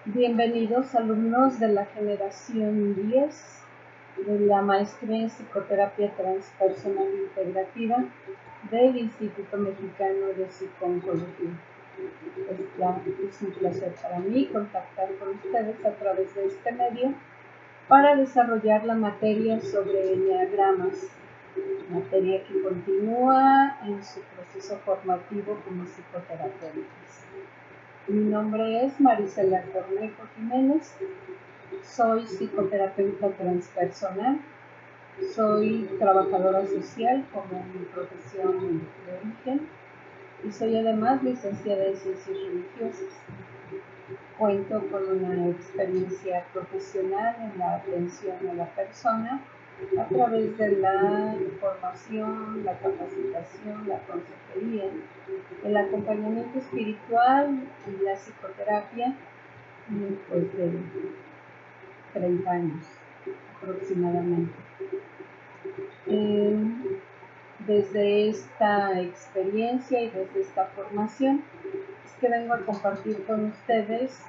Bienvenidos alumnos de la generación 10 de la maestría en psicoterapia transpersonal integrativa del Instituto Mexicano de Psico-Oncología. Es un placer para mí contactar con ustedes a través de este medio para desarrollar la materia sobre enneagramas, materia que continúa en su proceso formativo como psicoterapeutas. Mi nombre es Marisela Cornejo Jiménez, soy psicoterapeuta transpersonal, soy trabajadora social como mi profesión de origen y soy además licenciada en Ciencias Religiosas. Cuento con una experiencia profesional en la atención a la persona a través de la formación, la capacitación, la consejería, el acompañamiento espiritual y la psicoterapia, pues de 30 años aproximadamente. Desde esta experiencia y desde esta formación es que vengo a compartir con ustedes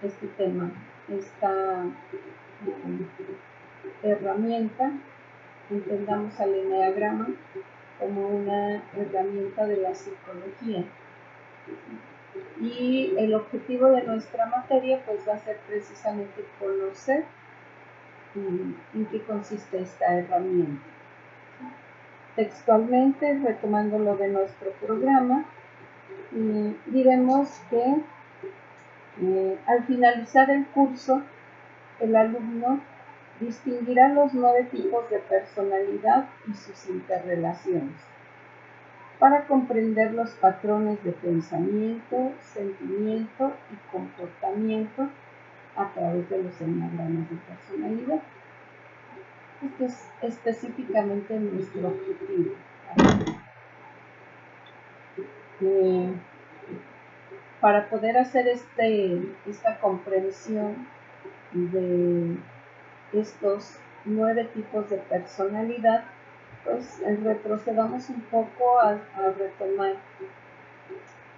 este tema, esta herramienta. Entendamos al enneagrama como una herramienta de la psicología. Y el objetivo de nuestra materia pues va a ser precisamente conocer en qué consiste esta herramienta. Textualmente, retomando lo de nuestro programa, diremos que al finalizar el curso, el alumno distinguirá los 9 tipos de personalidad y sus interrelaciones para comprender los patrones de pensamiento, sentimiento y comportamiento a través de los enneagramas de personalidad. Este es específicamente nuestro objetivo. Para poder hacer esta comprensión de estos 9 tipos de personalidad, pues retrocedamos un poco a retomar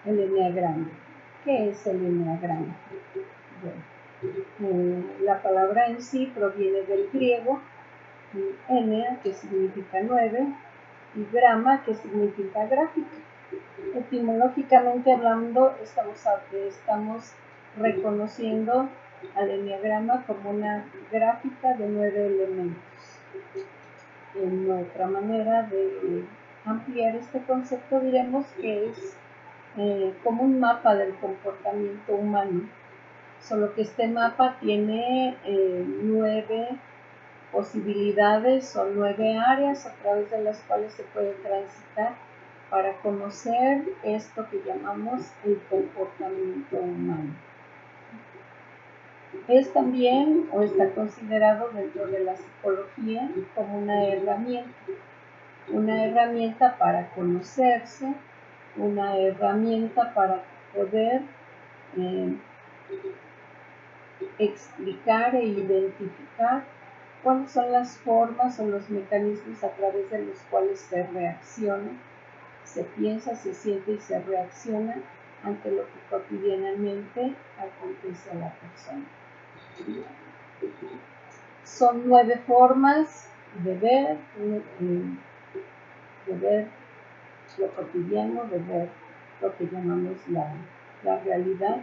el enneagrama. ¿Qué es el enneagrama? Bueno, la palabra en sí proviene del griego ennea, que significa 9, y grama, que significa gráfica. Etimológicamente hablando, estamos reconociendo al enneagrama como una gráfica de 9 elementos. En otra manera de ampliar este concepto diremos que es como un mapa del comportamiento humano, solo que este mapa tiene 9 posibilidades o 9 áreas a través de las cuales se puede transitar para conocer esto que llamamos el comportamiento humano. Es también o está considerado dentro de la psicología como una herramienta para conocerse, una herramienta para poder explicar e identificar cuáles son las formas o los mecanismos a través de los cuales se reacciona, se piensa, se siente y se reacciona ante lo que cotidianamente acontece a la persona. Son 9 formas de ver lo cotidiano, de ver lo que llamamos la realidad,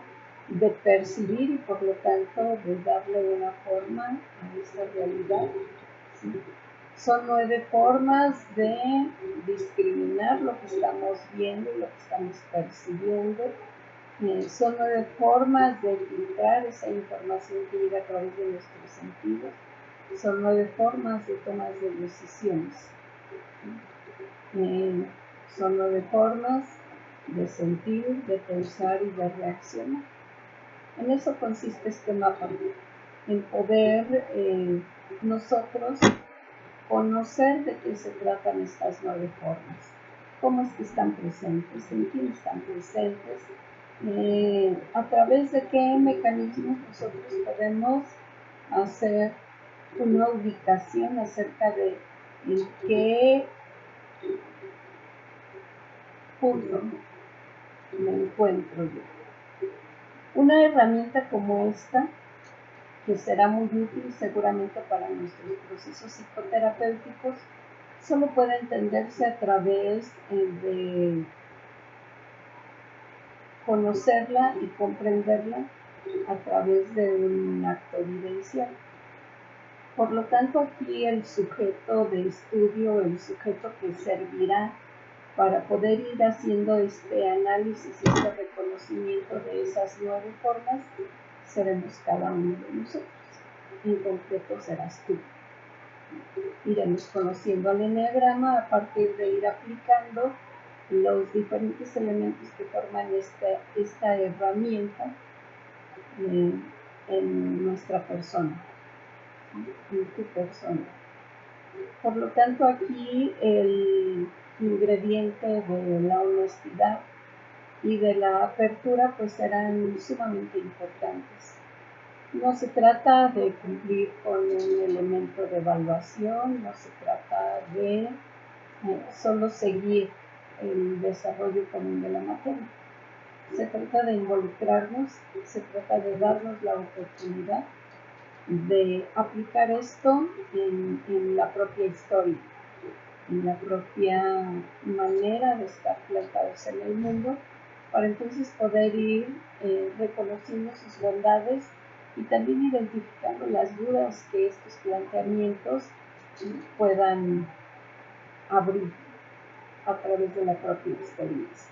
de percibir y por lo tanto de darle una forma a esta realidad. ¿Sí? Son 9 formas de discriminar lo que estamos viendo y lo que estamos percibiendo. Son 9 formas de filtrar esa información que llega a través de nuestros sentidos. Son 9 formas de tomar de decisiones. Son 9 formas de sentir, de pensar y de reaccionar. En eso consiste este mapa, en poder nosotros conocer de qué se tratan estas 9 formas, cómo es que están presentes, en quién están presentes, a través de qué mecanismos nosotros podemos hacer una ubicación acerca de en qué punto me encuentro yo. Una herramienta como esta, que será muy útil seguramente para nuestros procesos psicoterapéuticos, solo puede entenderse a través de conocerla y comprenderla a través de un acto vivencial. Por lo tanto, aquí el sujeto de estudio, el sujeto que servirá para poder ir haciendo este análisis y este reconocimiento de esas 9 formas, seremos cada uno de nosotros. En concreto serás tú. Iremos conociendo el eneagrama a partir de ir aplicando los diferentes elementos que forman esta herramienta en nuestra persona, en tu persona. Por lo tanto, aquí el ingrediente de la honestidad y de la apertura pues serán sumamente importantes. No se trata de cumplir con un elemento de evaluación, no se trata de solo seguir el desarrollo común de la materia. Se trata de involucrarnos, se trata de darnos la oportunidad de aplicar esto en la propia historia, en la propia manera de estar plantados en el mundo, para entonces poder ir reconociendo sus bondades y también identificando las dudas que estos planteamientos puedan abrir a través de la propia experiencia.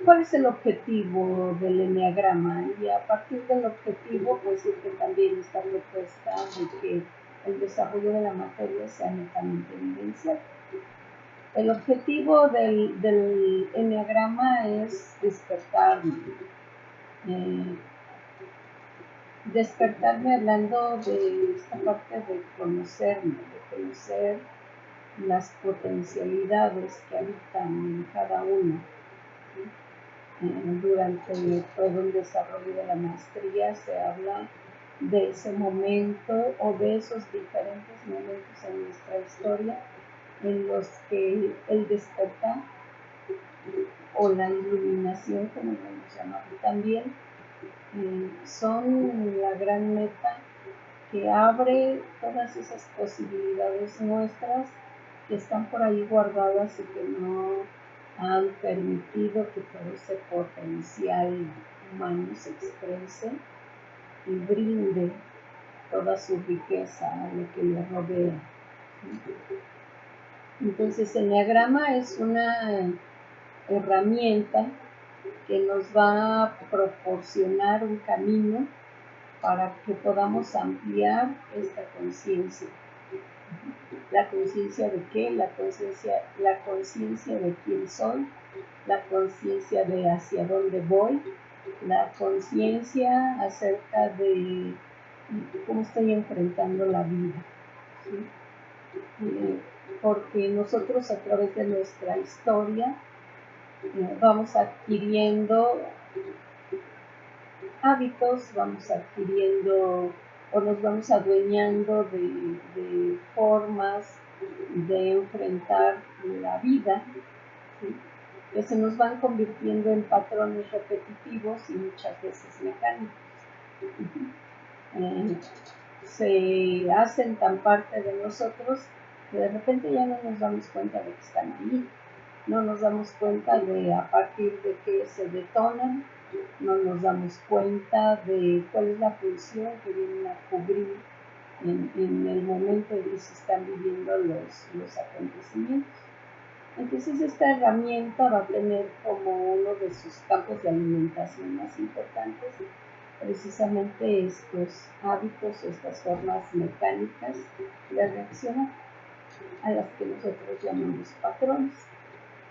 ¿Cuál es el objetivo del eneagrama? Y a partir del objetivo, pues surge también esta propuesta de que el desarrollo de la materia sea netamente vivencial. El objetivo del eneagrama es despertarme. Despertarme hablando de esta parte de conocerme, de conocer las potencialidades que habitan en cada uno. Durante todo el desarrollo de la maestría se habla de ese momento o de esos diferentes momentos en nuestra historia en los que el despertar o la iluminación, como lo hemos llamado también, son la gran meta que abre todas esas posibilidades nuestras que están por ahí guardadas y que no han permitido que todo ese potencial humano se exprese y brinde toda su riqueza a lo que le rodea. Entonces, el eneagrama es una herramienta que nos va a proporcionar un camino para que podamos ampliar esta conciencia. ¿La conciencia de qué? La conciencia de quién soy, la conciencia de hacia dónde voy, la conciencia acerca de cómo estoy enfrentando la vida. ¿Sí? Porque nosotros a través de nuestra historia vamos adquiriendo hábitos, vamos adquiriendo o nos vamos adueñando de formas de enfrentar la vida, ¿sí? Que se nos van convirtiendo en patrones repetitivos y muchas veces mecánicos. Se hacen tan parte de nosotros que de repente ya no nos damos cuenta de que están ahí, no nos damos cuenta de a partir de qué se detonan, no nos damos cuenta de cuál es la función que vienen a cubrir en el momento en que se están viviendo los acontecimientos. Entonces esta herramienta va a tener como uno de sus campos de alimentación más importantes precisamente estos hábitos, estas formas mecánicas de reaccionar, a las que nosotros llamamos patrones.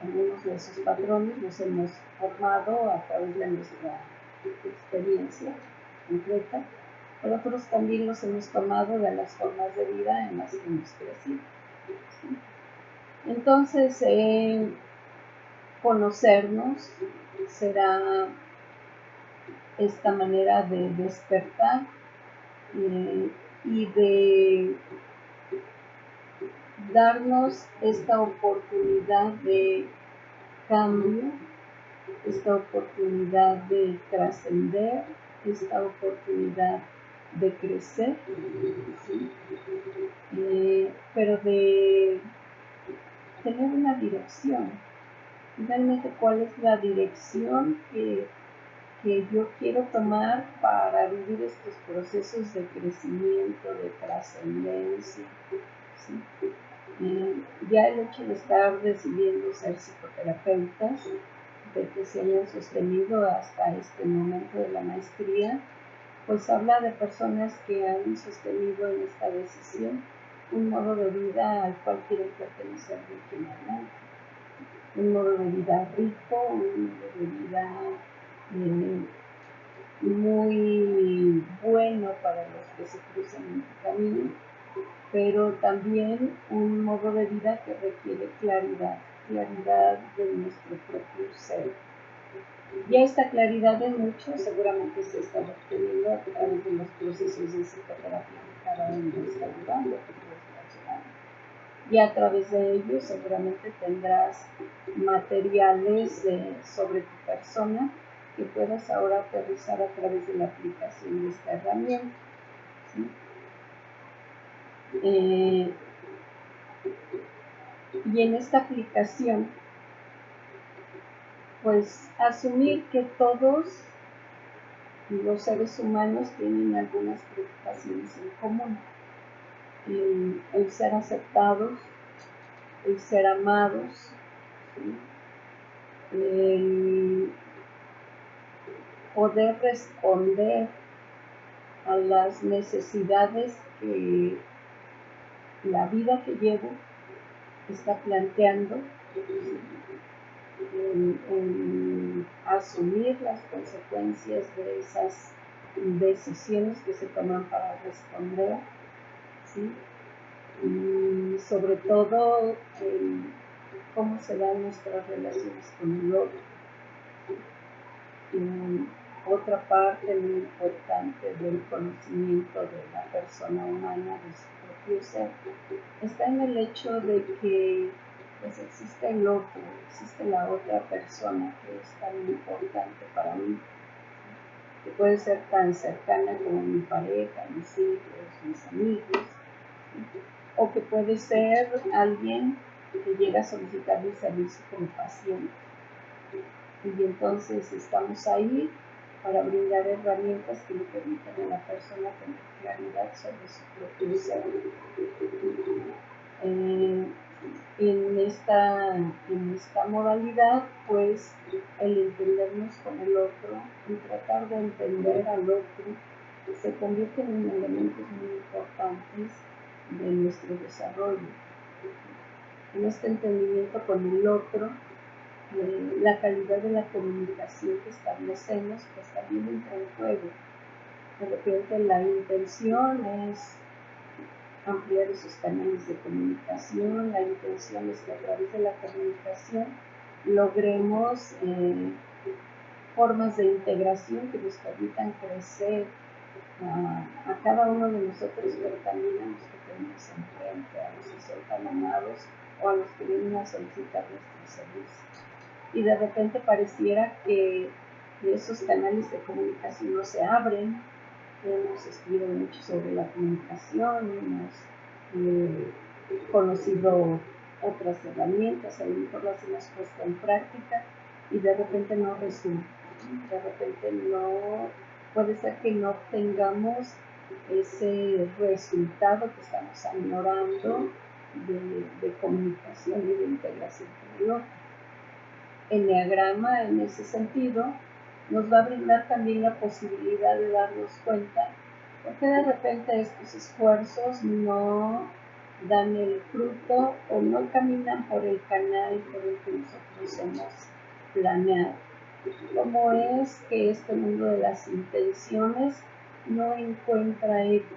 Algunos de esos patrones los hemos formado a través de nuestra experiencia concreta, pero otros también los hemos tomado de las formas de vida en las que hemos crecido. ¿Sí? Entonces, conocernos será esta manera de despertar y de darnos esta oportunidad de cambio esta oportunidad de trascender, esta oportunidad de crecer, ¿sí? Pero de tener una dirección. Finalmente, ¿cuál es la dirección que yo quiero tomar para vivir estos procesos de crecimiento, de trascendencia? ¿Sí? Ya el hecho de estar decidiendo ser psicoterapeutas, de que se hayan sostenido hasta este momento de la maestría, pues habla de personas que han sostenido en esta decisión un modo de vida al cual quieren pertenecer de aquí en adelante. Un modo de vida rico, un modo de vida muy bueno para los que se cruzan en tu camino, pero también un modo de vida que requiere claridad de nuestro propio ser. Ya esta claridad en muchos seguramente se está obteniendo a través de los procesos de psicoterapia que cada uno está llevando, y a través de ellos seguramente tendrás materiales sobre tu persona que puedas ahora aterrizar a través de la aplicación de esta herramienta, ¿sí? Y en esta aplicación, pues asumir que todos los seres humanos tienen algunas preocupaciones en común. El ser aceptados, el ser amados, ¿sí? El poder responder a las necesidades que la vida que llevo está planteando, en asumir las consecuencias de esas decisiones que se toman para responder, ¿sí? Y sobre todo cómo se dan nuestras relaciones con el otro. Otra parte muy importante del conocimiento de la persona humana, de su propio ser, está en el hecho de que pues existe el otro, existe la otra persona que es tan importante para mí, que puede ser tan cercana como mi pareja, mis hijos, mis amigos, o que puede ser alguien que llega a solicitar mi servicio como paciente. Y entonces estamos ahí para brindar herramientas que le permitan a la persona tener claridad sobre su propio ser. En esta modalidad, pues el entendernos con el otro, el tratar de entender al otro, se convierten en elementos muy importantes de nuestro desarrollo. En este entendimiento con el otro, la calidad de la comunicación que establecemos pues también entra en juego. De repente la intención es ampliar esos canales de comunicación, la intención es que a través de la comunicación logremos formas de integración que nos permitan crecer a cada uno de nosotros, pero también a los que tenemos enfrente, a los que son tan amados o a los que vienen a solicitar nuestro servicio. Y de repente pareciera que esos canales de comunicación no se abren. Hemos estudiado mucho sobre la comunicación, hemos conocido otras herramientas, a lo mejor las hemos puesto en práctica y de repente no resulta. De repente no, puede ser que no obtengamos ese resultado que estamos añorando de comunicación y de integración con el otro. Enneagrama, en ese sentido, nos va a brindar también la posibilidad de darnos cuenta porque de repente estos esfuerzos no dan el fruto o no caminan por el canal por el que nosotros hemos planeado. ¿Cómo es que este mundo de las intenciones no encuentra eco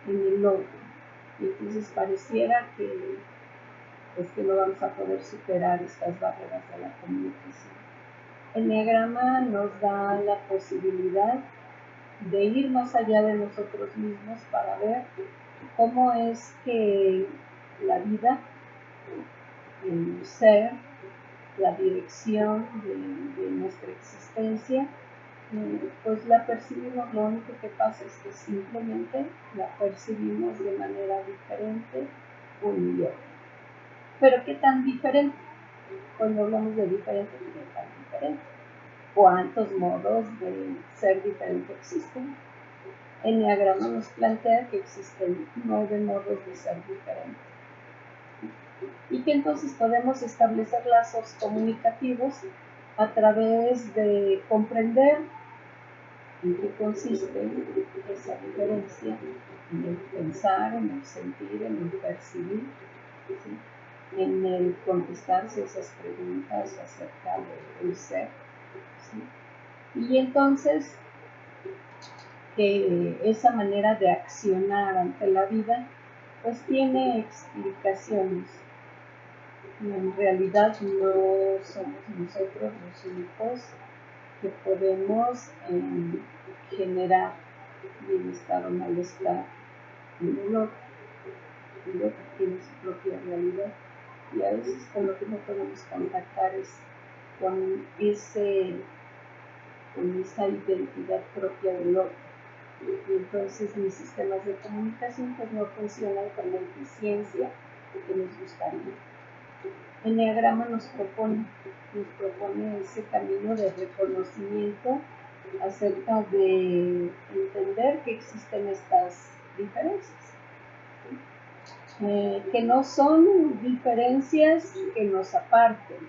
en el otro? Y entonces pareciera que no vamos a poder superar estas barreras de la comunicación. El enneagrama nos da la posibilidad de ir más allá de nosotros mismos para ver cómo es que la vida, el ser, la dirección de nuestra existencia, pues la percibimos. Lo único que pasa es que simplemente la percibimos de manera diferente un y otro. Pero ¿qué tan diferente? Cuando hablamos de diferente, ¿qué tan diferente? ¿Cuántos modos de ser diferente existen? Enneagrama nos plantea que existen 9 modos de ser diferentes y que entonces podemos establecer lazos comunicativos a través de comprender en qué consiste esa diferencia, en el pensar, en el sentir, en el percibir, ¿sí? En el contestarse esas preguntas acerca del ser, ¿sí? Y entonces que esa manera de accionar ante la vida pues tiene explicaciones. En realidad no somos nosotros los únicos que podemos generar bienestar o malestar en el otro. El otro tiene su propia realidad y a veces con lo que no podemos contactar es con esa identidad propia del otro. Y entonces mis sistemas de comunicación pues no funcionan con la eficiencia que nos gustaría. Enneagrama nos propone ese camino de reconocimiento acerca de entender que existen estas diferencias, que no son diferencias que nos aparten,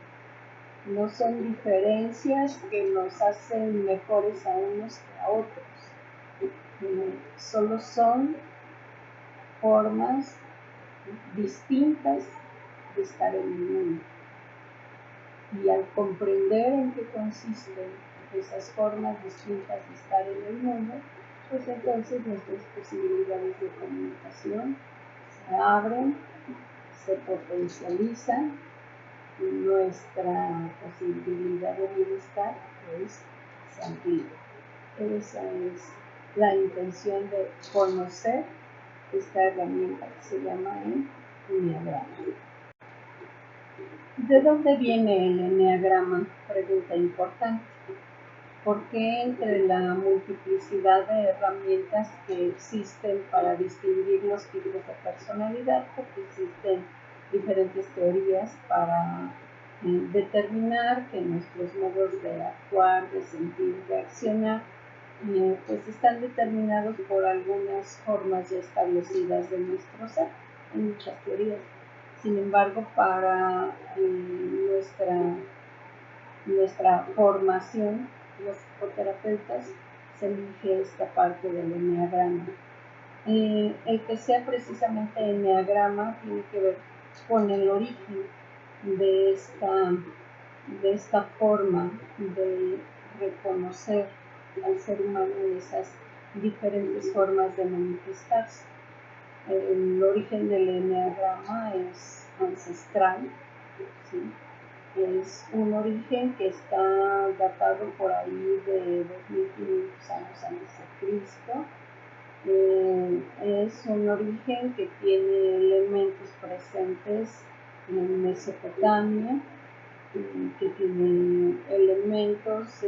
no son diferencias que nos hacen mejores a unos que a otros. Solo son formas distintas de estar en el mundo. Y al comprender en qué consisten esas formas distintas de estar en el mundo, pues entonces nuestras posibilidades de comunicación se abren, se potencializan y nuestra posibilidad de bienestar pues se amplía. Esa es la intención de conocer esta herramienta que se llama el enneagrama. ¿De dónde viene el enneagrama? Pregunta importante. ¿Por qué entre la multiplicidad de herramientas que existen para distinguir los tipos de personalidad? Porque existen diferentes teorías para determinar que nuestros modos de actuar, de sentir, de accionar pues están determinados por algunas formas ya establecidas de nuestro ser. Hay muchas teorías. Sin embargo, para nuestra formación, los psicoterapeutas, se elige esta parte del enneagrama. El que sea precisamente enneagrama tiene que ver con el origen de esta forma de reconocer al ser humano en esas diferentes formas de manifestarse. El origen del enneagrama es ancestral, ¿sí? Es un origen que está datado por ahí de 2500 años antes de Cristo. Es un origen que tiene elementos presentes en Mesopotamia, que tiene elementos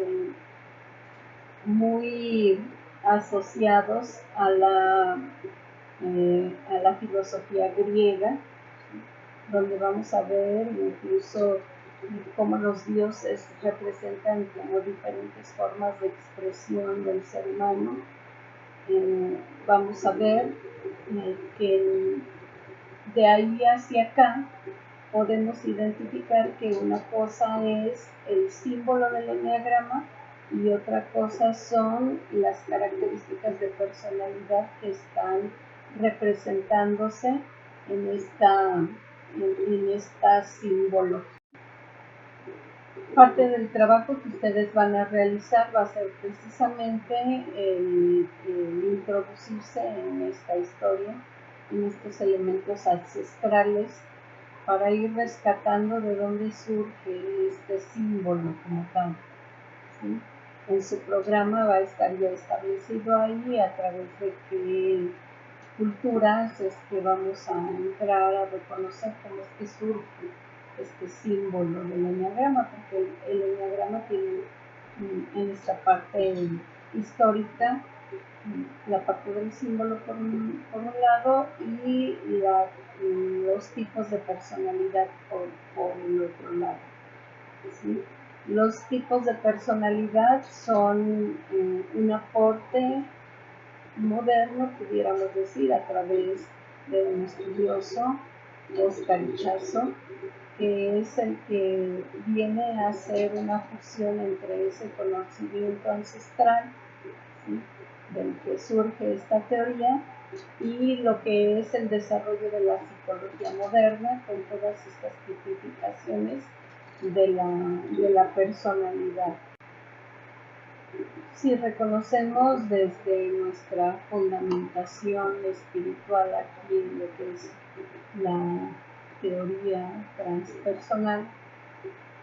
muy asociados a la filosofía griega, donde vamos a ver incluso cómo los dioses representan como diferentes formas de expresión del ser humano. Vamos a ver que de ahí hacia acá podemos identificar que una cosa es el símbolo del enneagrama y otra cosa son las características de personalidad que están representándose en esta simbología. Parte del trabajo que ustedes van a realizar va a ser precisamente el introducirse en esta historia, en estos elementos ancestrales, para ir rescatando de dónde surge este símbolo como tal, ¿sí? En su programa va a estar ya establecido ahí a través de qué culturas es que vamos a entrar a reconocer cómo es que surge este símbolo del enneagrama, porque el enneagrama tiene en esta parte histórica la parte del símbolo por un lado y los tipos de personalidad por el otro lado. ¿Sí? Los tipos de personalidad son un aporte moderno, pudiéramos decir, a través de un estudioso, Oscar Ichazo, que es el que viene a hacer una fusión entre ese conocimiento ancestral, ¿sí?, del que surge esta teoría, y lo que es el desarrollo de la psicología moderna con todas estas tipificaciones de la personalidad. Si reconocemos desde nuestra fundamentación espiritual aquí en lo que es la teoría transpersonal,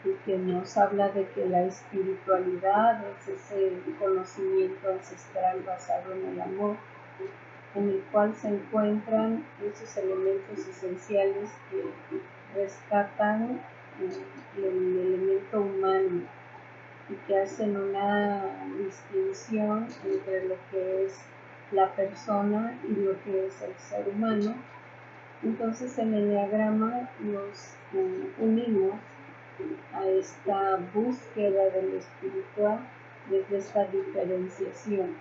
y que nos habla de que la espiritualidad es ese conocimiento ancestral basado en el amor, en el cual se encuentran esos elementos esenciales que rescatan el elemento humano y que hacen una distinción entre lo que es la persona y lo que es el ser humano. Entonces en el enneagrama nos unimos a esta búsqueda de lo espiritual desde esta diferenciación.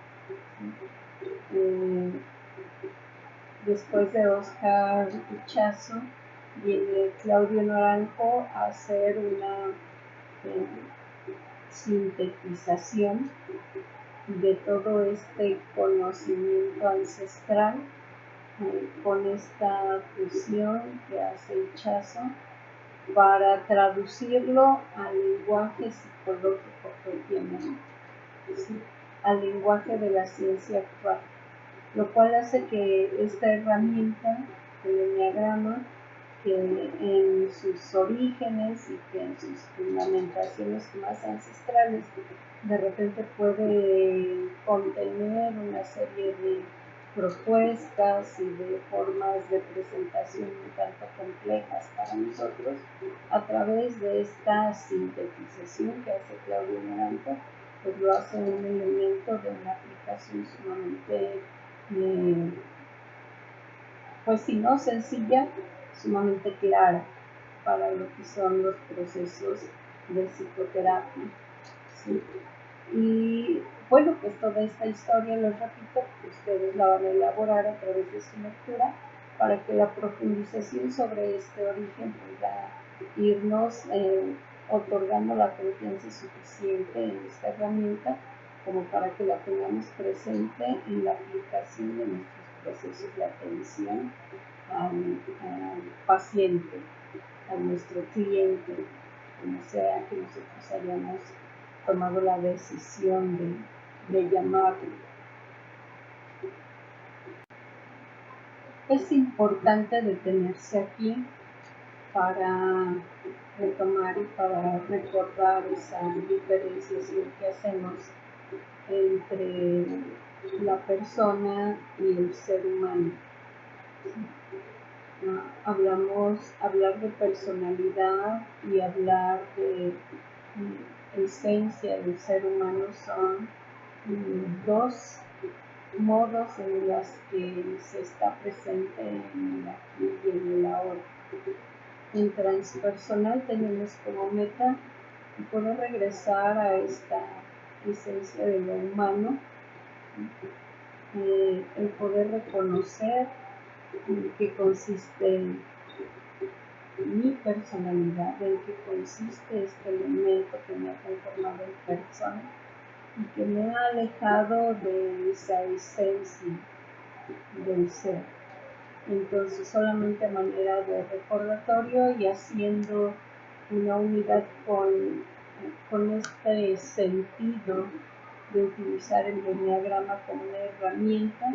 Después de Oscar Ichazo viene Claudio Naranjo a hacer una sintetización de todo este conocimiento ancestral con esta fusión que hace Ichazo para traducirlo al lenguaje psicológico propiamente, ¿sí?, al lenguaje de la ciencia actual, lo cual hace que esta herramienta, el enneagrama, que en sus orígenes y que en sus fundamentaciones más ancestrales de repente puede contener una serie de propuestas y de formas de presentación un tanto complejas para nosotros, a través de esta sintetización que hace Claudio Naranjo, pues lo hace un elemento de una aplicación sumamente pues si no sencilla, sumamente clara para lo que son los procesos de psicoterapia, ¿sí? Y bueno, pues toda esta historia, les repito, ustedes la van a elaborar a través de su lectura para que la profundización sobre este origen pueda irnos otorgando la confianza suficiente en esta herramienta como para que la tengamos presente en la aplicación de nuestros procesos de atención al paciente, a nuestro cliente, como sea que nosotros hayamos tomado la decisión de llamarlo. Es importante detenerse aquí para retomar y para recordar esa diferenciación que hacemos entre la persona y el ser humano. Hablar de personalidad y hablar de esencia del ser humano son dos modos en los que se está presente en el aquí y en el ahora. En transpersonal tenemos como meta poder regresar a esta esencia de lo humano, el poder reconocer en qué consiste mi personalidad, en qué consiste este elemento que me ha conformado en persona y que me ha alejado de esa esencia del ser. Entonces, solamente a manera de recordatorio y haciendo una unidad con este sentido de utilizar el enneagrama como una herramienta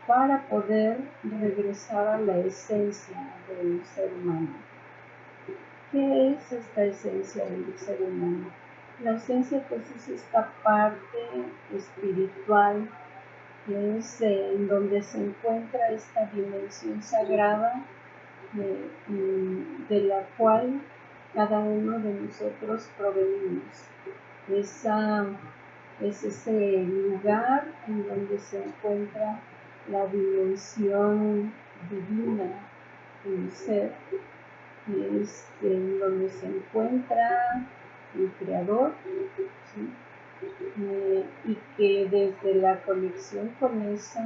para poder regresar a la esencia del ser humano. ¿Qué es esta esencia del ser humano? La esencia pues es esta parte espiritual, que es en donde se encuentra esta dimensión sagrada de la cual cada uno de nosotros provenimos. Es ese lugar en donde se encuentra la dimensión divina en el ser, es en donde se encuentra el Creador, ¿sí? Y que desde la conexión con esa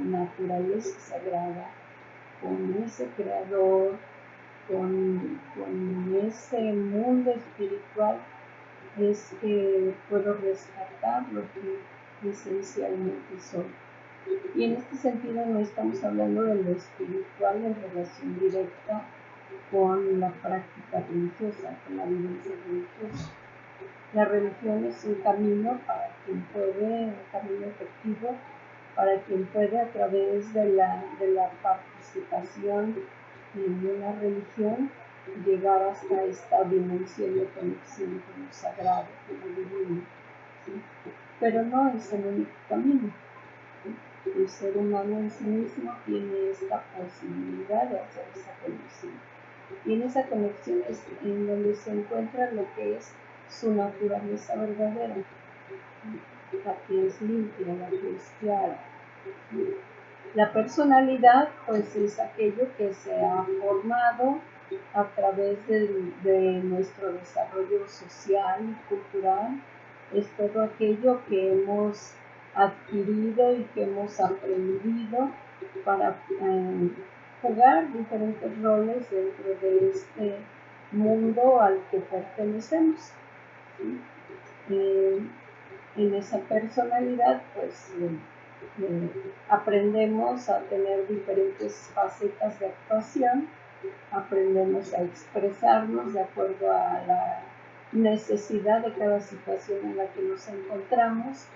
naturaleza sagrada, con ese Creador, con ese mundo espiritual, es que puedo rescatar lo que esencialmente soy. Y en este sentido no estamos hablando de lo espiritual en relación directa con la práctica religiosa, con la vivencia religiosa. La religión es un camino para quien puede, un camino efectivo para quien puede, a través de la participación en una religión, llegar hasta esta dimensión de conexión con lo sagrado, con lo divino, ¿sí? Pero no es el único camino. El ser humano en sí mismo tiene esta posibilidad de hacer esa conexión. Y en esa conexión es en donde se encuentra lo que es su naturaleza verdadera, la que es limpia, la que es clara. La personalidad, pues, es aquello que se ha formado a través de nuestro desarrollo social y cultural. Es todo aquello que hemos adquirido y que hemos aprendido para jugar diferentes roles dentro de este mundo al que pertenecemos, ¿sí? En esa personalidad, pues, aprendemos a tener diferentes facetas de actuación, aprendemos a expresarnos de acuerdo a la necesidad de cada situación en la que nos encontramos,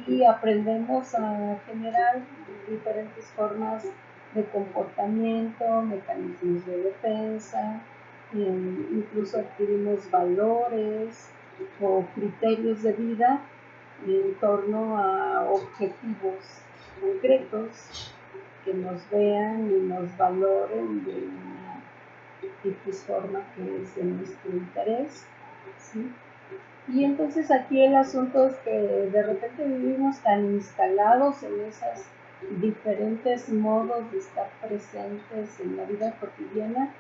y aprendemos a generar diferentes formas de comportamiento, mecanismos de defensa, incluso adquirimos valores o criterios de vida en torno a objetivos concretos que nos vean y nos valoren de una X forma que es de nuestro interés, ¿sí? Y entonces aquí el asunto es que de repente vivimos tan instalados en esos diferentes modos de estar presentes en la vida cotidiana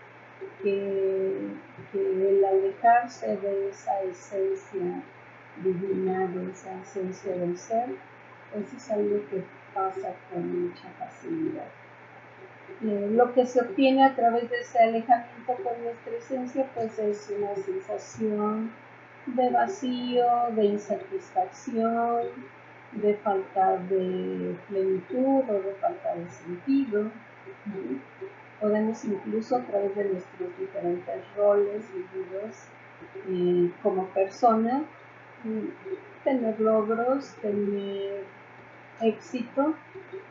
que el alejarse de esa esencia divina, de esa esencia del ser, pues es algo que pasa con mucha facilidad. Lo que se obtiene a través de ese alejamiento con nuestra esencia, pues es una sensación de vacío, de insatisfacción, de falta de plenitud o de falta de sentido. Podemos incluso, a través de nuestros diferentes roles vividos como persona, tener logros, tener éxito,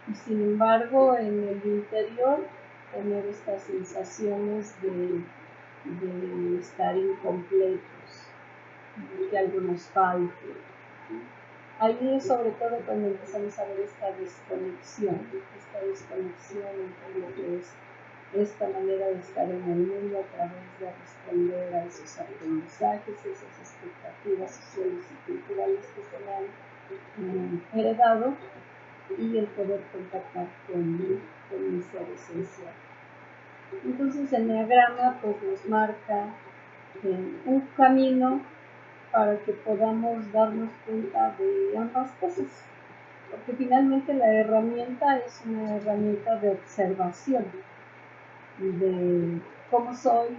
y sin embargo en el interior tener estas sensaciones de estar incompletos, de que algo nos falte. Ahí es sobre todo cuando empezamos a ver esta desconexión entre lo que es esta manera de estar en el mundo a través de responder a esos aprendizajes, esas expectativas sociales y culturales que se me han heredado, y el poder contactar con mi ser esencial. Entonces el enneagrama pues nos marca un camino para que podamos darnos cuenta de ambas cosas, porque finalmente la herramienta es una herramienta de observación de cómo soy,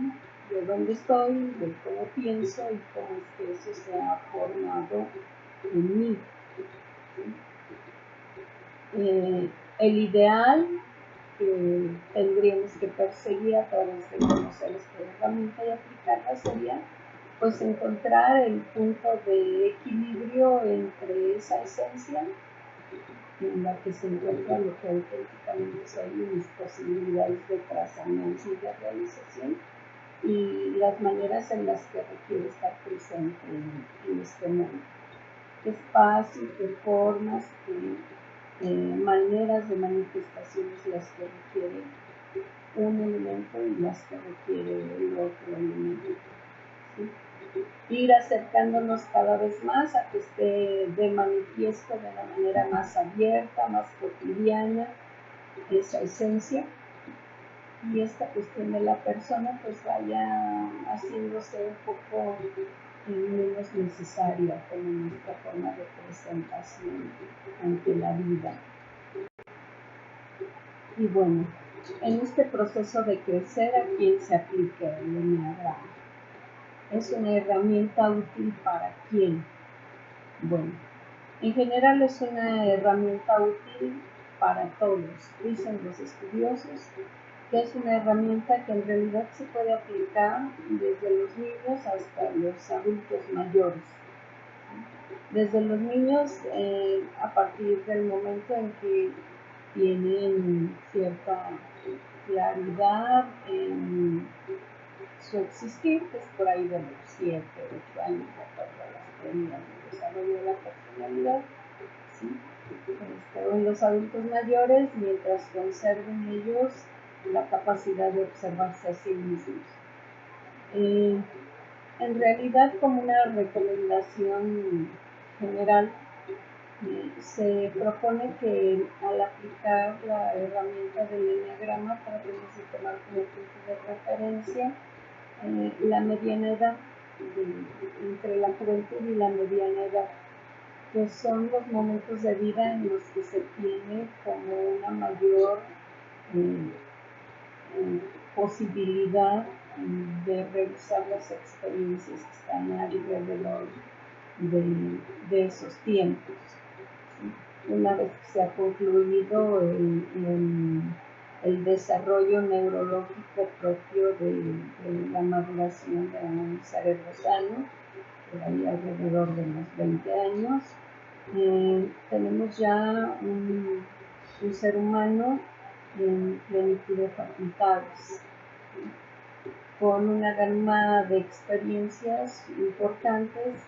de dónde estoy, de cómo pienso y cómo es que eso se ha formado en mí. El ideal que tendríamos que perseguir a través de conocer esta herramienta y aplicarla sería pues encontrar el punto de equilibrio entre esa esencia en la que se encuentra lo que auténticamente soy y mis posibilidades de trascendencia y de realización, y las maneras en las que requiere estar presente en este mundo. ¿Qué espacios, qué formas, qué maneras de manifestaciones las que requiere un elemento y las que requiere el otro elemento. ¿Sí? Ir acercándonos cada vez más a que esté de manifiesto de una manera más abierta, más cotidiana, esa esencia, y esta cuestión de la persona pues vaya haciéndose un poco menos necesaria como nuestra forma de presentación ante la vida. Y bueno, en este proceso de crecer, ¿a quién se aplica el Enneagrama? ¿Es una herramienta útil para quién? Bueno, en general es una herramienta útil para todos. Dicen los estudiosos que es una herramienta que en realidad se puede aplicar desde los niños hasta los adultos mayores. Desde los niños, a partir del momento en que tienen cierta claridad en su existir, que es por ahí de los 7, 8 años, de acuerdo a las teorías del desarrollo de la personalidad, ¿sí? O en los adultos mayores, mientras conserven ellos la capacidad de observarse a sí mismos. En realidad, como una recomendación general, se propone que al aplicar la herramienta del Enneagrama tratemos de tomar como punto de referencia la mediana edad, entre la juventud y la mediana edad, que son los momentos de vida en los que se tiene como una mayor posibilidad de revisar las experiencias que están alrededor de esos tiempos. Una vez que se ha concluido el desarrollo neurológico propio de la maduración de un cerebro sano, por ahí alrededor de los 20 años, tenemos ya un ser humano en plenitud de facultades, con una gama de experiencias importantes,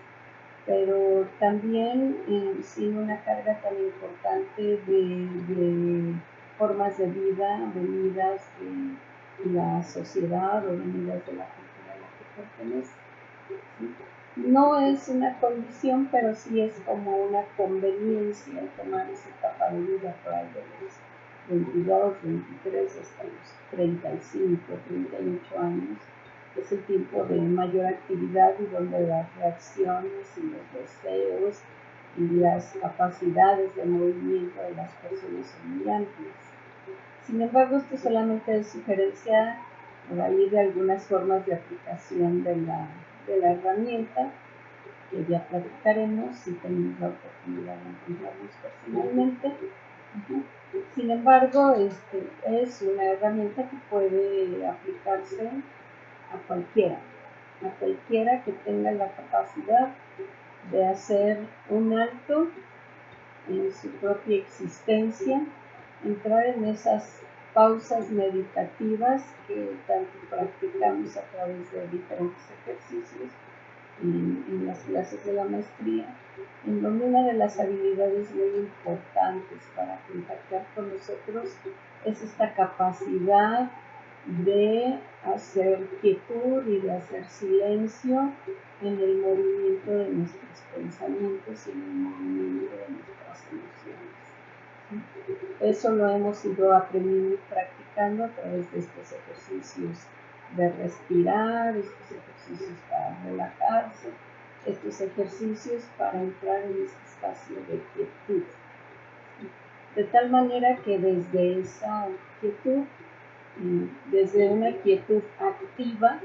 pero también sin una carga tan importante de formas de vida venidas de la sociedad o venidas de la cultura a la que pertenece. ¿Sí? No es una condición, pero sí es como una conveniencia tomar esa etapa de vida por ahí de los 22, 23 hasta los 35, 38 años. Es el tiempo de mayor actividad y donde las reacciones y los deseos y las capacidades de movimiento de las personas son muy amplias. Sin embargo, esto solamente es sugerencia por ahí de algunas formas de aplicación de la herramienta, que ya platicaremos si tenemos la oportunidad de encontrarnos personalmente. Sin embargo, es una herramienta que puede aplicarse a cualquiera que tenga la capacidad de hacer un alto en su propia existencia, entrar en esas pausas meditativas que tanto practicamos a través de diferentes ejercicios en las clases de la maestría, en donde una de las habilidades muy importantes para contactar con nosotros es esta capacidad de hacer quietud y de hacer silencio en el movimiento de nuestros pensamientos y en el movimiento de nuestras emociones. Eso lo hemos ido aprendiendo y practicando a través de estos ejercicios de respirar, estos ejercicios para relajarse, estos ejercicios para entrar en este espacio de quietud. De tal manera que desde esa quietud, desde una quietud activa,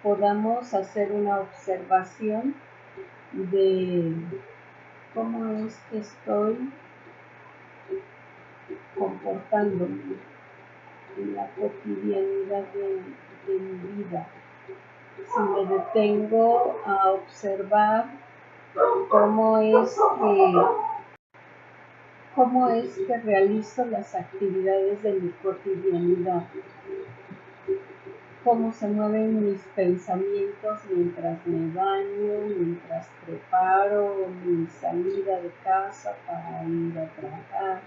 podamos hacer una observación de cómo es que estoy comportándome en la cotidianidad de mi vida. Si me detengo a observar cómo es que realizo las actividades de mi cotidianidad, cómo se mueven mis pensamientos mientras me baño, mientras preparo mi salida de casa para ir a trabajar,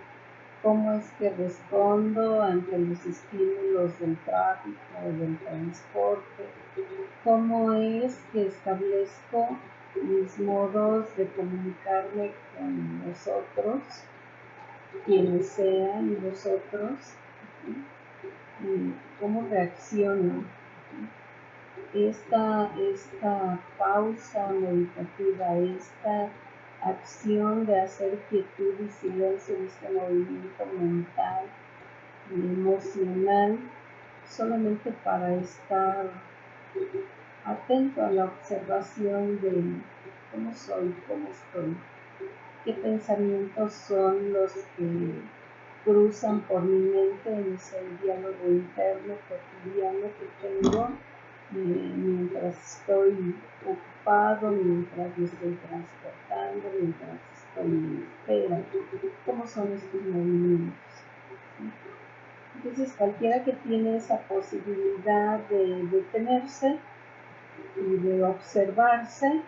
cómo es que respondo ante los estímulos del tráfico, del transporte, cómo es que establezco mis modos de comunicarme con los otros, quienes sean vosotros, cómo reacciono. Esta pausa meditativa, esta acción de hacer quietud y silencio en este movimiento mental y emocional, solamente para estar atento a la observación de cómo soy, cómo estoy, qué pensamientos son los que cruzan por mi mente en ese diálogo interno cotidiano que tengo mientras estoy ocupado, mientras me estoy transportando, mientras estoy en espera. ¿Cómo son estos movimientos? Entonces cualquiera que tiene esa posibilidad de detenerse y de observarse,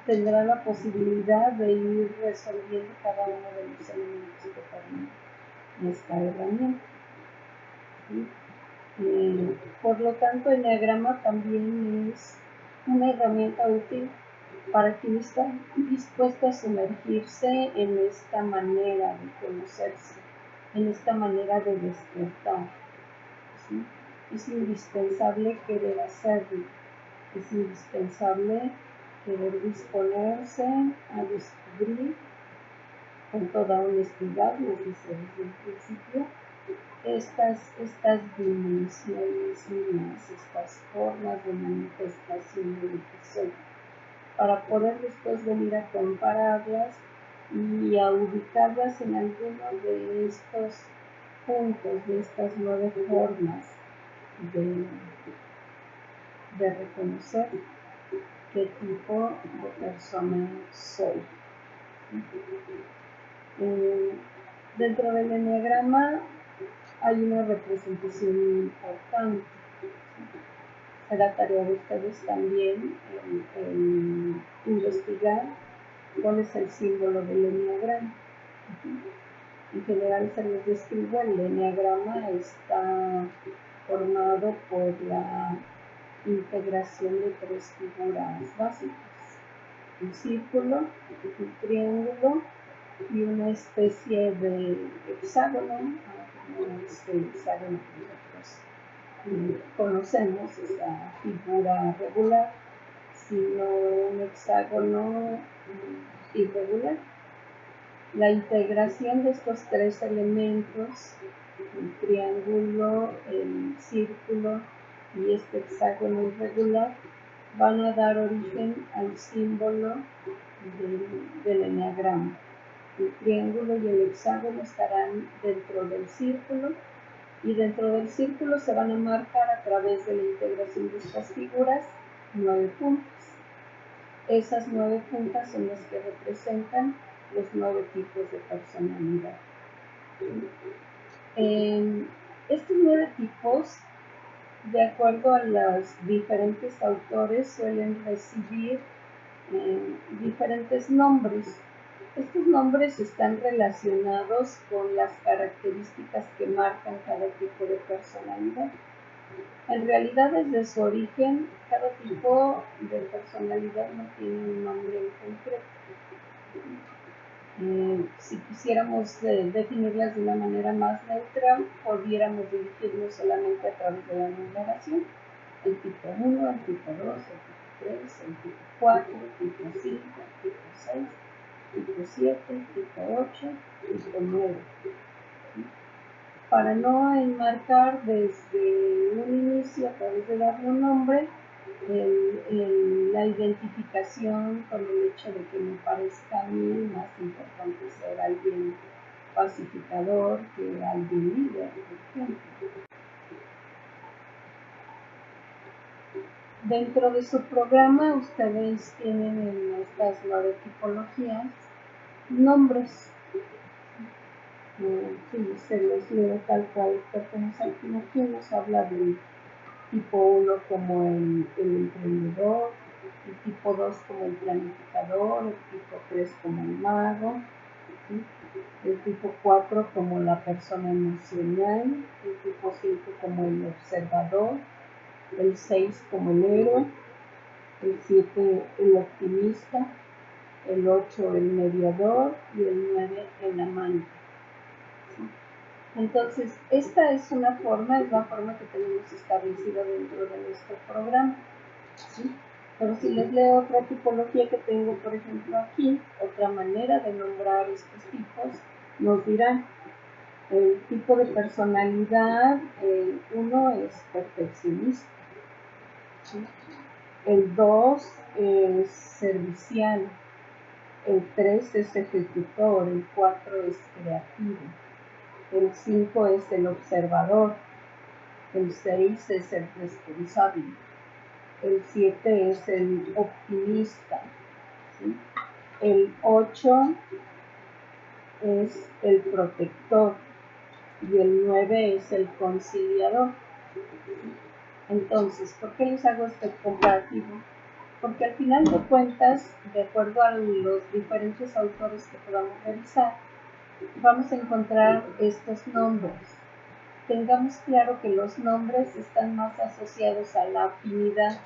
tendrá la posibilidad de ir resolviendo cada uno de los elementos que forman esta herramienta. Por lo tanto, el Enneagrama también es una herramienta útil para quien está dispuesto a sumergirse en esta manera de conocerse, en esta manera de despertar. ¿Sí? Es indispensable querer hacerlo, es indispensable querer disponerse a descubrir con toda honestidad, nos dice desde el principio, estas dimensiones mías, estas formas de manifestación de lo que soy, para poder después venir a compararlas y a ubicarlas en alguno de estos puntos, de estas 9 formas de reconocer qué tipo de persona soy. Dentro del Enneagrama hay una representación muy importante. Será tarea de ustedes también el investigar cuál es el símbolo del Enneagrama. En general se les describe, el Enneagrama está formado por la integración de 3 figuras básicas: un círculo, un triángulo y una especie de hexágono, no es el hexágono que nosotros conocemos, esa figura regular, sino un hexágono irregular. La integración de estos 3 elementos, el triángulo, el círculo y este hexágono irregular, van a dar origen al símbolo del Enneagrama. El triángulo y el hexágono estarán dentro del círculo, y dentro del círculo se van a marcar a través de la integración de estas figuras 9 puntas. Esas 9 puntas son las que representan los 9 tipos de personalidad. Estos 9 tipos, de acuerdo a los diferentes autores, suelen recibir diferentes nombres. Estos nombres están relacionados con las características que marcan cada tipo de personalidad. En realidad, desde su origen, cada tipo de personalidad no tiene un nombre en concreto. Si quisiéramos definirlas de una manera más neutral, pudiéramos dirigirnos solamente a través de la numeración: el tipo 1, el tipo 2, el tipo 3, el tipo 4, el tipo 5, el tipo 6, el tipo 7, el tipo 8, el tipo 9. Para no enmarcar desde un inicio, a través de darle un nombre, la identificación con el hecho de que me parezca a mí más importante ser alguien pacificador que alguien líder, por ejemplo. Dentro de su programa, ustedes tienen en estas 9 tipologías nombres. Si se les leo tal cual pertenece al tipo, aquí nos habla del tipo 1 como el emprendedor, el tipo 2 como el planificador, el tipo 3 como el mago, ¿sí? El tipo 4 como la persona emocional, el tipo 5 como el observador, el 6 como el héroe, el 7 el optimista, el 8 el mediador y el 9 el amante. ¿Sí? Entonces, esta es una forma, es la forma que tenemos establecida dentro de nuestro programa. ¿Sí? Pero si les leo otra tipología que tengo, por ejemplo, aquí, otra manera de nombrar estos tipos, nos dirán el tipo de personalidad, uno es perfeccionista, ¿sí? El 2 es servicial, el 3 es ejecutor, el 4 es creativo, el 5 es el observador, el 6 es el responsable, el 7 es el optimista, ¿sí? El 8 es el protector y el 9 es el conciliador. Entonces, ¿por qué les hago este comparativo? Porque al final de cuentas, de acuerdo a los diferentes autores que podamos revisar, vamos a encontrar estos nombres. Tengamos claro que los nombres están más asociados a la afinidad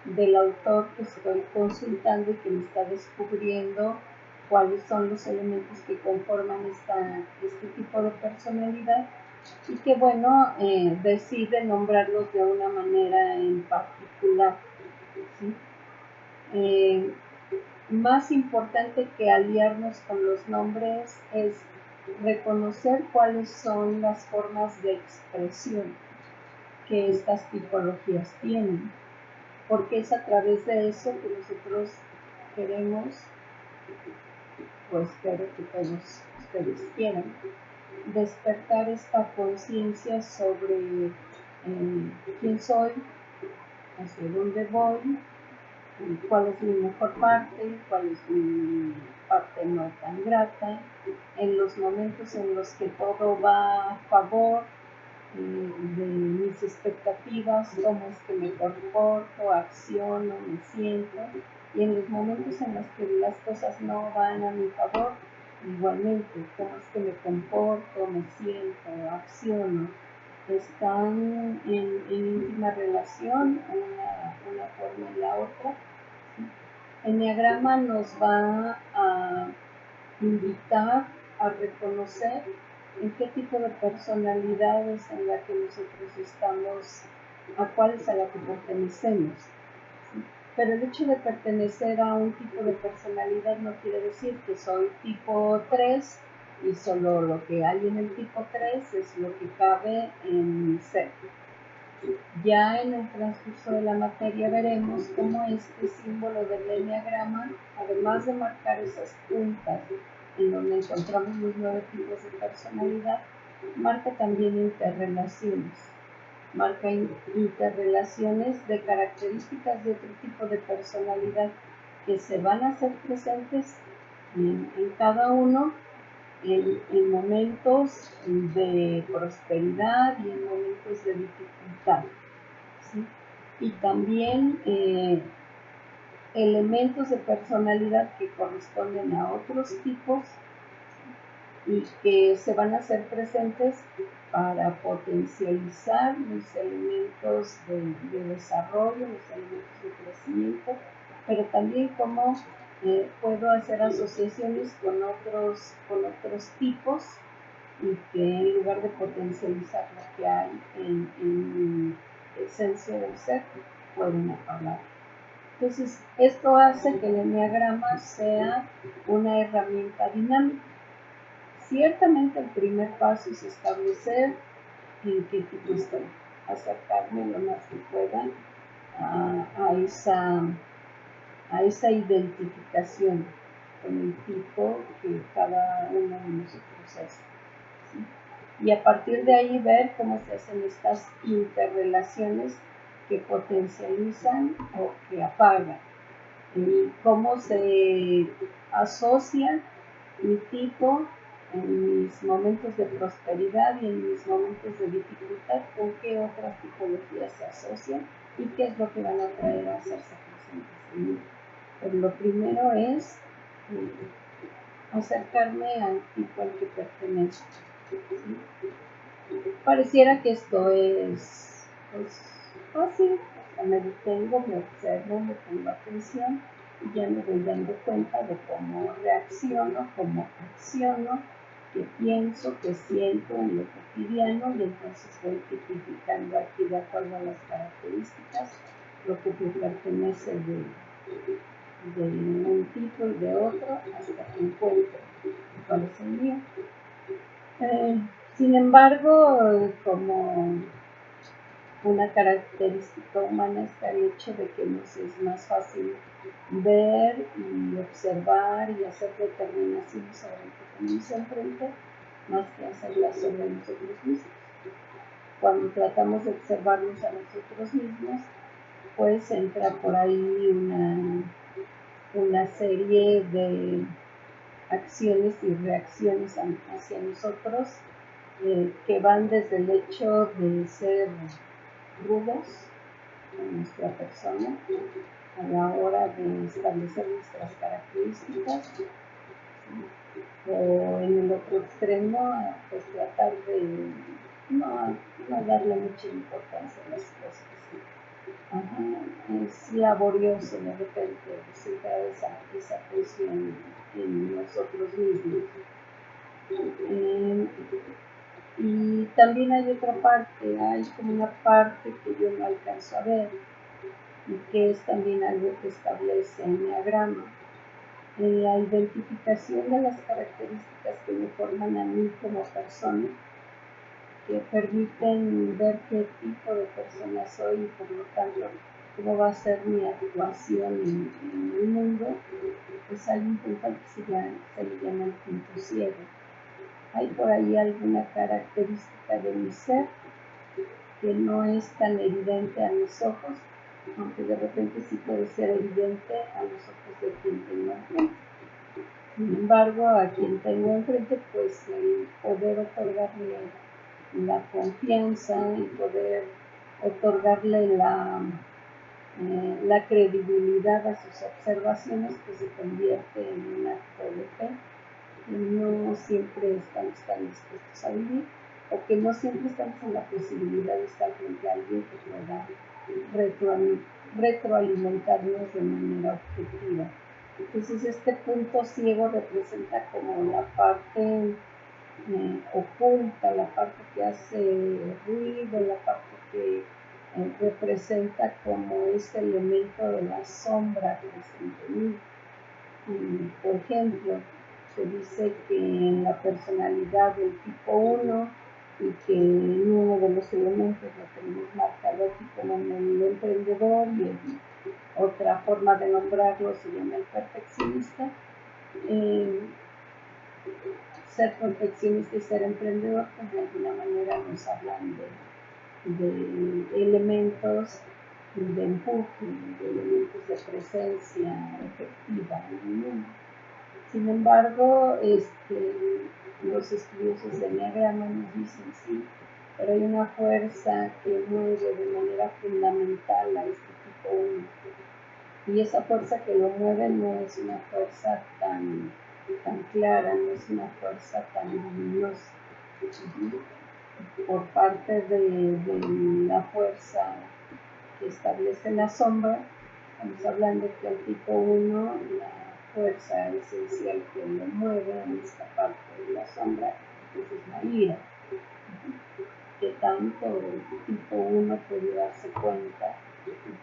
del autor que estoy consultando y que me está descubriendo cuáles son los elementos que conforman este tipo de personalidad y que, bueno, decide nombrarlos de una manera en particular. ¿Sí? Más importante que aliarnos con los nombres es reconocer cuáles son las formas de expresión que estas tipologías tienen, porque es a través de eso que nosotros queremos, pues espero que todos ustedes quieran, despertar esta conciencia sobre quién soy, hacia dónde voy, cuál es mi mejor parte, cuál es mi parte no tan grata, en los momentos en los que todo va a favor de mis expectativas, cómo es que me comporto, acciono, me siento, y en los momentos en los que las cosas no van a mi favor, igualmente, cómo es que me comporto, me siento, acciono, están en íntima relación una forma y la otra. El enneagrama nos va a invitar a reconocer en qué tipo de personalidad es en la que nosotros estamos, a cuál es a la que pertenecemos. ¿Sí? Pero el hecho de pertenecer a un tipo de personalidad no quiere decir que soy tipo 3 y solo lo que hay en el tipo 3 es lo que cabe en mi ser. Ya en el transcurso de la materia veremos cómo este símbolo del enneagrama, además de marcar esas puntas en donde encontramos los 9 tipos de personalidad, marca también interrelaciones. Marca interrelaciones de características de otro tipo de personalidad que se van a hacer presentes en cada uno en momentos de prosperidad y en momentos de dificultad. ¿Sí? Y también elementos de personalidad que corresponden a otros tipos y que se van a hacer presentes para potencializar los elementos de desarrollo, los elementos de crecimiento, pero también cómo puedo hacer asociaciones con otros tipos y que en lugar de potencializar lo que hay en esencia del ser, pueden apagar. Entonces, esto hace que el enneagrama sea una herramienta dinámica. Ciertamente el primer paso es establecer en qué tipo estoy, acercarme lo más que pueda a esa identificación con el tipo que cada uno de nosotros es. ¿Sí? Y a partir de ahí ver cómo se hacen estas interrelaciones que potencializan o que apagan y cómo se asocia mi tipo en mis momentos de prosperidad y en mis momentos de dificultad, con qué otras tipologías se asocian y qué es lo que van a traer a hacerse presentes en mí. Pero lo primero es acercarme al tipo al que pertenezco. ¿Sí? Pareciera que esto es pues, fácil, o sea, me detengo, me observo, me pongo atención y ya me voy dando cuenta de cómo reacciono, cómo acciono, qué pienso, qué siento en lo cotidiano y entonces voy tipificando aquí de acuerdo a las características lo que me pertenece de un tipo y de otro hasta que encuentro cuál es el mío. Sin embargo, como una característica humana está el hecho de que nos es más fácil ver y observar y hacer determinaciones sobre lo que tenemos enfrente más que hacerlas sobre nosotros mismos. Cuando tratamos de observarnos a nosotros mismos, pues entra por ahí una serie de acciones y reacciones hacia nosotros que van desde el hecho de ser rudos en nuestra persona a la hora de establecer nuestras características, o en el otro extremo pues tratar de no darle mucha importancia a las cosas. Es laborioso de repente resultar esa presión en nosotros mismos. Y también hay otra parte, hay como una parte que yo no alcanzo a ver y que es también algo que establece Enneagrama, la identificación de las características que me forman a mí como persona, que permiten ver qué tipo de persona soy y por lo tanto cómo va a ser mi actuación en el mundo. Pues hay un punto que se le llama el punto ciego. Hay por ahí alguna característica de mi ser que no es tan evidente a mis ojos, aunque de repente sí puede ser evidente a los ojos de quien tengo enfrente. Sin embargo, a quien tengo enfrente, pues el poder otorgarle la confianza y poder otorgarle la credibilidad a sus observaciones, pues se convierte en un acto de fe que no siempre estamos tan dispuestos a vivir, o que no siempre estamos en la posibilidad de estar frente a alguien que pueda retroalimentarnos de manera objetiva. Entonces este punto ciego representa como la parte oculta, la parte que hace ruido, la parte que representa como ese elemento de la sombra presente en mí. Por ejemplo, se dice que en la personalidad del tipo 1 y que en uno de los elementos lo tenemos marcado aquí como en el emprendedor y en otra forma de nombrarlo se llama el perfeccionista. Ser perfeccionista y ser emprendedor pues de alguna manera nos hablan de elementos de empuje, de elementos de presencia efectiva en el mundo. Sin embargo, los estudiosos de Enneagrama nos dicen sí, pero hay una fuerza que mueve de manera fundamental a este tipo 1. Y esa fuerza que lo mueve no es una fuerza tan clara, no es una fuerza tan luminosa. Por parte de la fuerza que establece la sombra, estamos hablando que el tipo 1, la fuerza esencial que lo mueve en esta parte de la sombra, pues es la ira. Que tanto el tipo 1 puede darse cuenta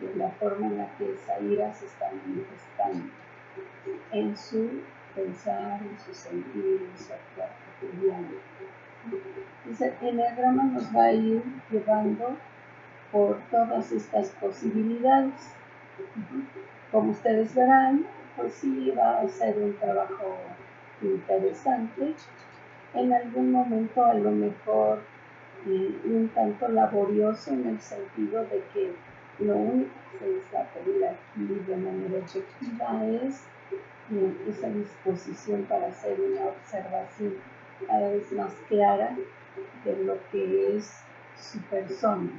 de la forma en la que esa ira se está manifestando en su pensar, en su sentir, en su actuar cotidiano. Entonces, el Enneagrama nos va a ir llevando por todas estas posibilidades. Como ustedes verán, pues sí va a ser un trabajo interesante. En algún momento a lo mejor un tanto laborioso en el sentido de que lo único que se les va a pedir aquí de manera efectiva es esa disposición para hacer una observación cada vez más clara de lo que es su persona,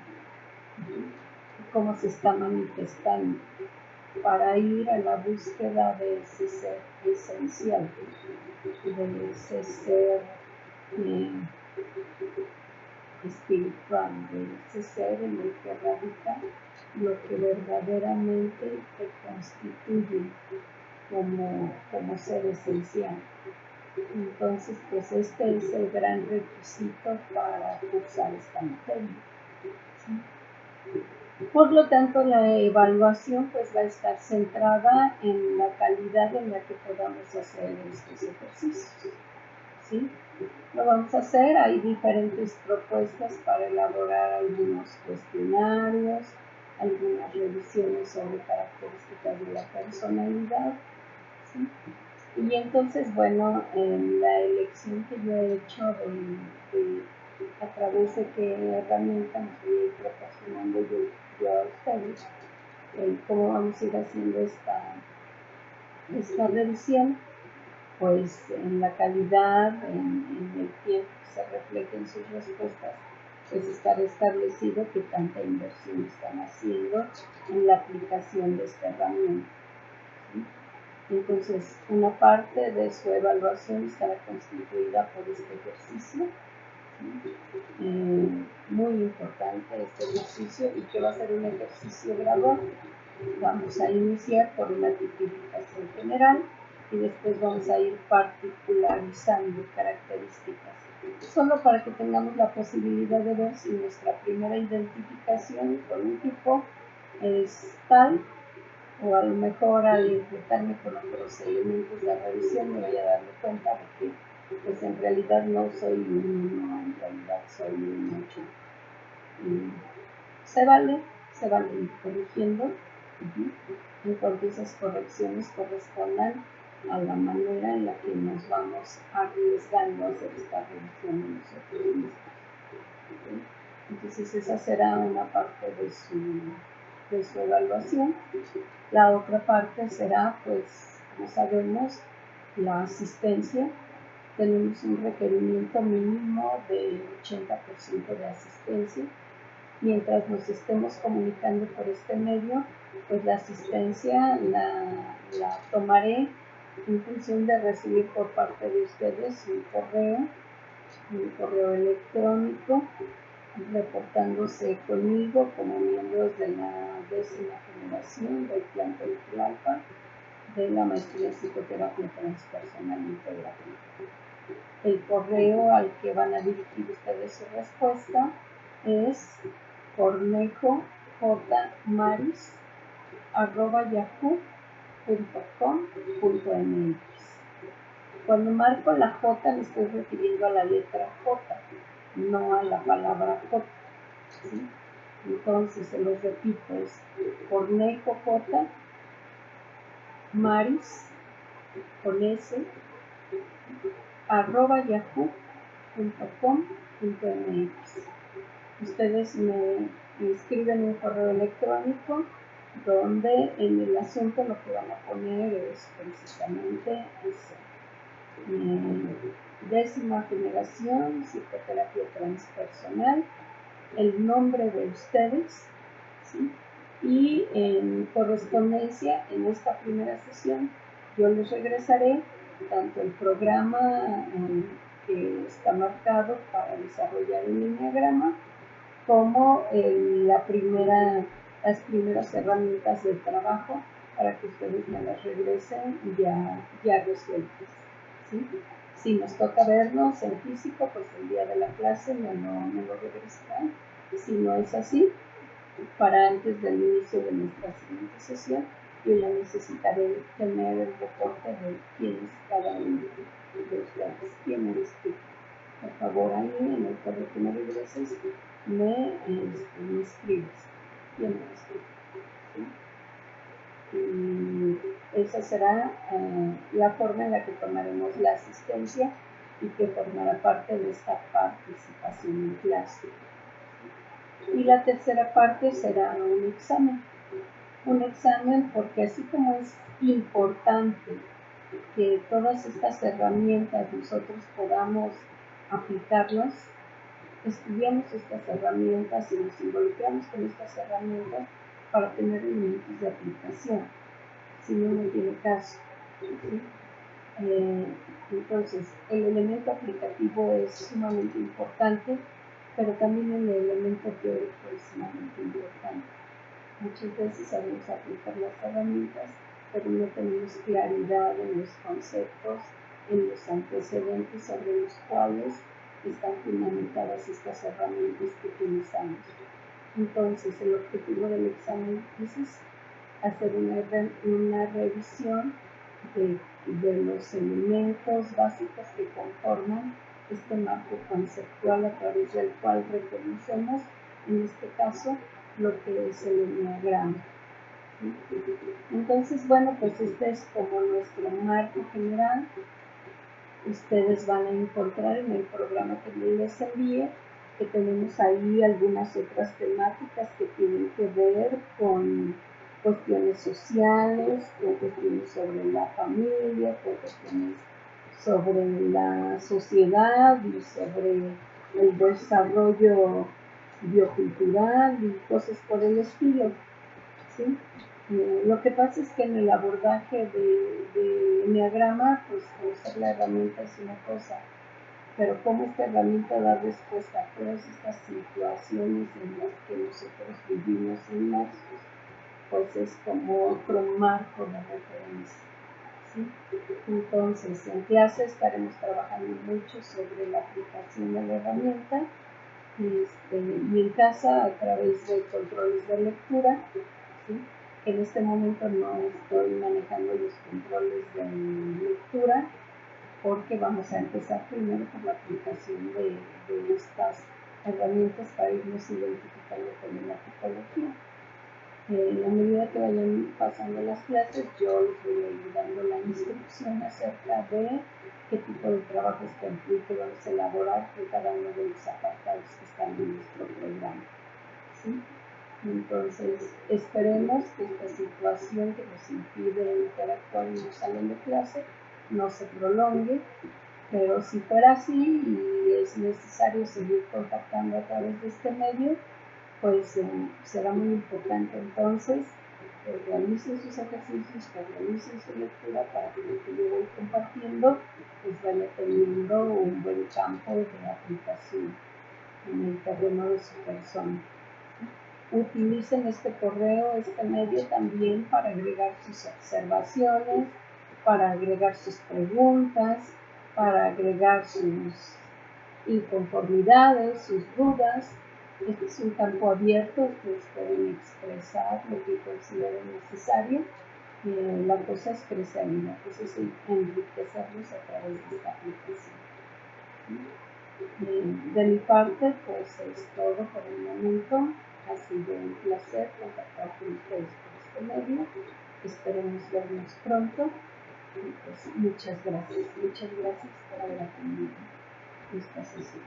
cómo se está manifestando. para ir a la búsqueda de ese ser esencial, de ese ser espiritual, de ese ser en el que radica lo que verdaderamente te constituye como ser esencial. Entonces, pues este es el gran requisito para cursar esta materia. ¿Sí? Por lo tanto, la evaluación pues va a estar centrada en la calidad en la que podamos hacer estos ejercicios. ¿Sí? Lo vamos a hacer, hay diferentes propuestas para elaborar algunos cuestionarios, algunas revisiones sobre características de la personalidad. ¿Sí? Y entonces, bueno, la elección que yo he hecho a través de qué herramienta me estoy proporcionando yo a ustedes, cómo vamos a ir haciendo esta revisión, pues en la calidad, en el tiempo que se refleje en sus respuestas, pues estará establecido que tanta inversión están haciendo en la aplicación de esta herramienta. ¿Sí? Entonces, una parte de su evaluación estará constituida por este ejercicio, muy importante este ejercicio, y que va a ser un ejercicio gradual. Vamos a iniciar por una tipificación general y después vamos a ir particularizando características, solo para que tengamos la posibilidad de ver si nuestra primera identificación con un tipo es tal, o a lo mejor al enfrentarme con otros elementos de la revisión me voy a darme cuenta de que pues en realidad no soy un 1, en realidad soy un 8. Se vale ir corrigiendo en cuanto esas correcciones correspondan a la manera en la que nos vamos arriesgando a hacer esta revisión nosotros mismos. Entonces esa será una parte de su evaluación. La otra parte será, pues, como sabemos, la asistencia. Tenemos un requerimiento mínimo de 80% de asistencia. Mientras nos estemos comunicando por este medio, pues la asistencia la tomaré en función de recibir por parte de ustedes un correo electrónico, reportándose conmigo como miembros de la 10ª generación del Plan Tlalpan de la maestría en psicoterapia transpersonal integrativa. El correo al que van a dirigir ustedes su respuesta es cornejojmaris@yahoo.com.mx. Cuando marco la J me estoy refiriendo a la letra J, no a la palabra J. ¿Sí? Entonces se los repito, es cornejojmaris con S @yahoo.com.mx. Ustedes me escriben un correo electrónico donde en el asunto lo que van a poner es precisamente eso. 10ª generación, psicoterapia transpersonal, el nombre de ustedes, ¿sí? Y en correspondencia, en esta primera sesión, yo les regresaré tanto el programa que está marcado para desarrollar el enneagrama, como las primeras herramientas de trabajo para que ustedes me las regresen ya resueltas. ¿Sí? Si nos toca vernos en físico, pues el día de la clase me lo regresarán. Si no es así, para antes del inicio de nuestra siguiente sesión, yo ya necesitaré tener el reporte de quién es cada uno de ustedes. ¿Quién eres tú? Por favor, ahí en el correo que me regreses, me escribes. ¿Quién eres tú? ¿Sí? Y esa será la forma en la que tomaremos la asistencia y que formará parte de esta participación en clase. Y la tercera parte será un examen. Un examen porque así como es importante que todas estas herramientas nosotros podamos aplicarlas, estudiamos estas herramientas y nos involucramos con estas herramientas para tener elementos de aplicación. si no, no tiene caso. ¿Sí? Entonces, el elemento aplicativo es sumamente importante, pero también el elemento teórico es sumamente importante. Muchas veces sabemos aplicar las herramientas, pero no tenemos claridad en los conceptos, en los antecedentes sobre los cuales están fundamentadas estas herramientas que utilizamos. Entonces, el objetivo del examen es hacer una revisión de los elementos básicos que conforman este marco conceptual a través del cual reconocemos, en este caso, lo que es el enneagrama. Entonces, bueno, pues este es como nuestro marco general. Ustedes van a encontrar en el programa que les envíe que tenemos ahí algunas otras temáticas que tienen que ver con cuestiones sociales, con cuestiones sobre la familia, con cuestiones sobre la sociedad y sobre el desarrollo biocultural y cosas por el estilo, ¿sí? Lo que pasa es que en el abordaje de enneagrama, pues conocer la herramienta es una cosa, pero cómo esta herramienta da respuesta a todas estas situaciones en las que nosotros vivimos inmersos, pues es como otro marco de referencia. ¿Sí? Entonces, en clase estaremos trabajando mucho sobre la aplicación de la herramienta y en casa a través de controles de lectura. ¿Sí? En este momento no estoy manejando los controles de lectura porque vamos a empezar primero por la aplicación de estas herramientas para irnos identificando con la tipología. En la medida que vayan pasando las clases, yo les voy a ir dando la instrucción acerca de qué tipo de trabajos que vamos a elaborar con cada uno de los apartados que están en nuestro programa. ¿Sí? Entonces, esperemos que esta situación que nos impide interactuar en el salón de clase no se prolongue, pero si fuera así y es necesario seguir contactando a través de este medio, pues será muy importante entonces que realicen sus ejercicios, que realicen su lectura para que lo que yo voy compartiendo pues vaya teniendo un buen campo de aplicación en el terreno de su persona. Utilicen este correo, este medio también para agregar sus observaciones, para agregar sus preguntas, para agregar sus inconformidades, sus dudas. Este es un campo abierto, ustedes pueden expresar lo que consideren necesario. La cosa es crecer y la cosa es enriquecerlos a través de esta aplicación. De mi parte, pues es todo por el momento. Ha sido un placer contactar con ustedes por este medio. Esperemos vernos pronto. Y pues muchas gracias por haber atendido esta sesión.